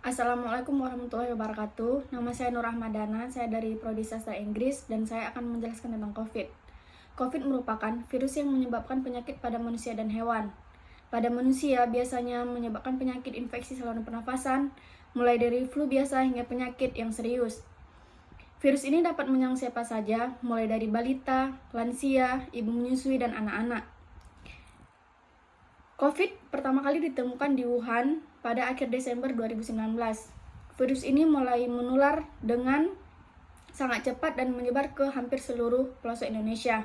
Assalamualaikum warahmatullahi wabarakatuh. Nama saya Nur Ahmadana, saya dari Prodi Sastra Inggris dan saya akan menjelaskan tentang COVID. COVID merupakan virus yang menyebabkan penyakit pada manusia dan hewan. Pada manusia biasanya menyebabkan penyakit infeksi saluran pernafasan, mulai dari flu biasa hingga penyakit yang serius. Virus ini dapat menyerang siapa saja, mulai dari balita, lansia, ibu menyusui, dan anak-anak. COVID pertama kali ditemukan di Wuhan pada akhir Desember 2019. Virus ini mulai menular dengan sangat cepat dan menyebar ke hampir seluruh pelosok Indonesia.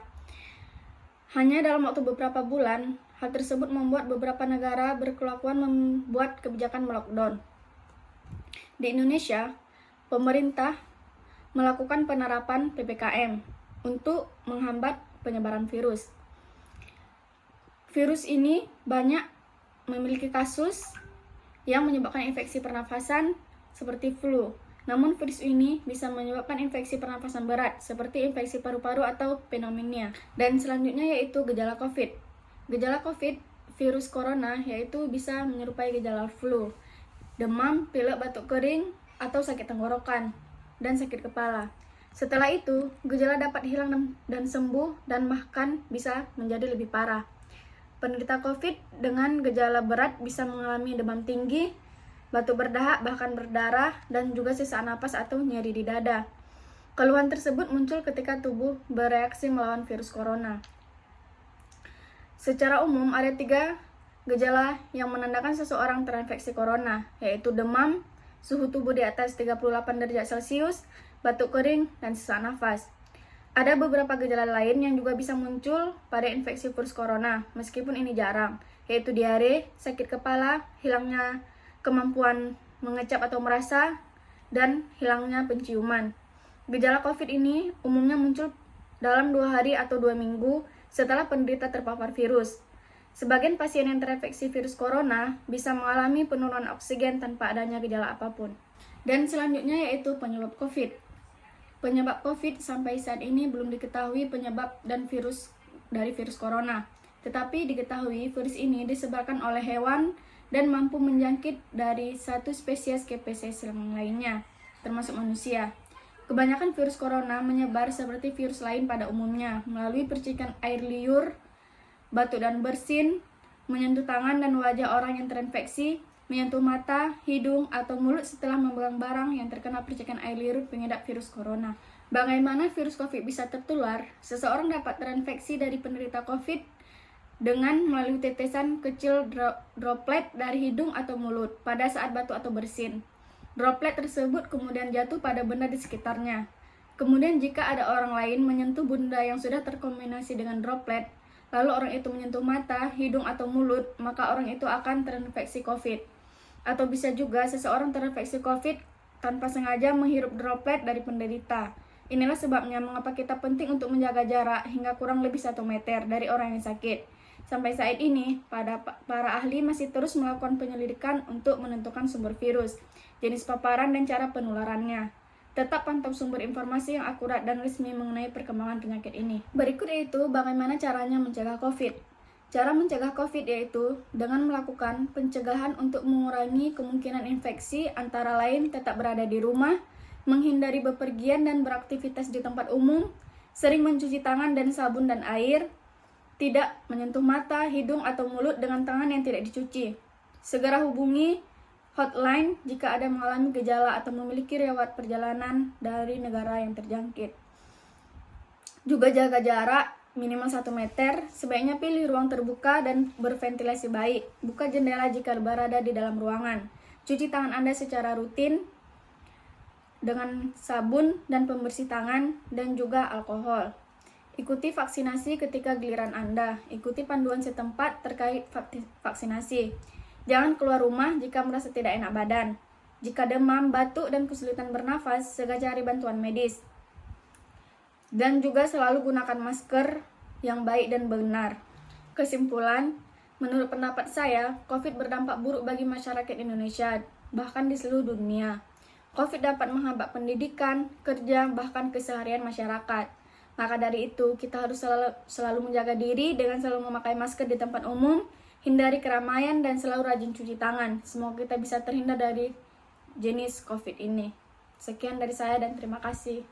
Hanya dalam waktu beberapa bulan, hal tersebut membuat beberapa negara berkelakuan membuat kebijakan lockdown. Di Indonesia, pemerintah melakukan penerapan PPKM untuk menghambat penyebaran virus. Virus ini banyak memiliki kasus yang menyebabkan infeksi pernafasan seperti flu. Namun virus ini bisa menyebabkan infeksi pernafasan berat seperti infeksi paru-paru atau pneumonia. Dan selanjutnya yaitu gejala COVID. Gejala COVID virus corona yaitu bisa menyerupai gejala flu, demam, pilek, batuk kering, atau sakit tenggorokan, dan sakit kepala. Setelah itu, gejala dapat hilang dan sembuh dan bahkan bisa menjadi lebih parah. Penderita COVID dengan gejala berat bisa mengalami demam tinggi, batuk berdahak bahkan berdarah, dan juga sesak napas atau nyeri di dada. Keluhan tersebut muncul ketika tubuh bereaksi melawan virus corona. Secara umum ada 3 gejala yang menandakan seseorang terinfeksi corona, yaitu demam, suhu tubuh di atas 38 derajat Celcius, batuk kering, dan sesak nafas. Ada beberapa gejala lain yang juga bisa muncul pada infeksi virus corona, meskipun ini jarang, yaitu diare, sakit kepala, hilangnya kemampuan mengecap atau merasa, dan hilangnya penciuman. Gejala COVID ini umumnya muncul dalam 2 hari atau 2 minggu setelah penderita terpapar virus. Sebagian pasien yang terinfeksi virus corona bisa mengalami penurunan oksigen tanpa adanya gejala apapun. Dan selanjutnya yaitu penyebab COVID. Penyebab COVID sampai saat ini belum diketahui penyebab dan virus corona. Tetapi diketahui virus ini disebabkan oleh hewan dan mampu menjangkit dari satu spesies ke spesies yang lainnya, termasuk manusia. Kebanyakan virus corona menyebar seperti virus lain pada umumnya, melalui percikan air liur, batuk dan bersin, menyentuh tangan dan wajah orang yang terinfeksi, menyentuh mata, hidung, atau mulut setelah memegang barang yang terkena percikan air liur pengidap virus corona. Bagaimana virus COVID bisa tertular? Seseorang dapat terinfeksi dari penderita COVID dengan melalui tetesan kecil droplet dari hidung atau mulut pada saat batuk atau bersin. Droplet tersebut kemudian jatuh pada benda di sekitarnya. Kemudian jika ada orang lain menyentuh benda yang sudah terkombinasi dengan droplet, lalu orang itu menyentuh mata, hidung, atau mulut, maka orang itu akan terinfeksi COVID. Atau bisa juga seseorang terinfeksi COVID tanpa sengaja menghirup droplet dari penderita. Inilah sebabnya mengapa kita penting untuk menjaga jarak hingga kurang lebih 1 meter dari orang yang sakit. Sampai saat ini, para ahli masih terus melakukan penyelidikan untuk menentukan sumber virus, jenis paparan, dan cara penularannya. Tetap pantau sumber informasi yang akurat dan resmi mengenai perkembangan penyakit ini. Berikut yaitu bagaimana caranya mencegah COVID. Cara mencegah COVID yaitu dengan melakukan pencegahan untuk mengurangi kemungkinan infeksi, antara lain tetap berada di rumah, menghindari bepergian dan beraktivitas di tempat umum, sering mencuci tangan dan sabun dan air, tidak menyentuh mata, hidung, atau mulut dengan tangan yang tidak dicuci. Segera hubungi hotline jika ada mengalami gejala atau memiliki riwayat perjalanan dari negara yang terjangkit. Juga jaga jarak minimal 1 meter, sebaiknya pilih ruang terbuka dan berventilasi baik. Buka jendela jika berada di dalam ruangan. Cuci tangan Anda secara rutin dengan sabun dan pembersih tangan dan juga alkohol. Ikuti vaksinasi ketika giliran Anda. Ikuti panduan setempat terkait vaksinasi. Jangan keluar rumah jika merasa tidak enak badan. Jika demam, batuk, dan kesulitan bernafas, segera cari bantuan medis. Dan juga selalu gunakan masker yang baik dan benar. Kesimpulan, menurut pendapat saya, COVID berdampak buruk bagi masyarakat Indonesia, bahkan di seluruh dunia. COVID dapat menghambat pendidikan, kerja, bahkan keseharian masyarakat. Maka dari itu, kita harus selalu menjaga diri dengan selalu memakai masker di tempat umum, hindari keramaian, dan selalu rajin cuci tangan. Semoga kita bisa terhindar dari jenis COVID ini. Sekian dari saya dan terima kasih.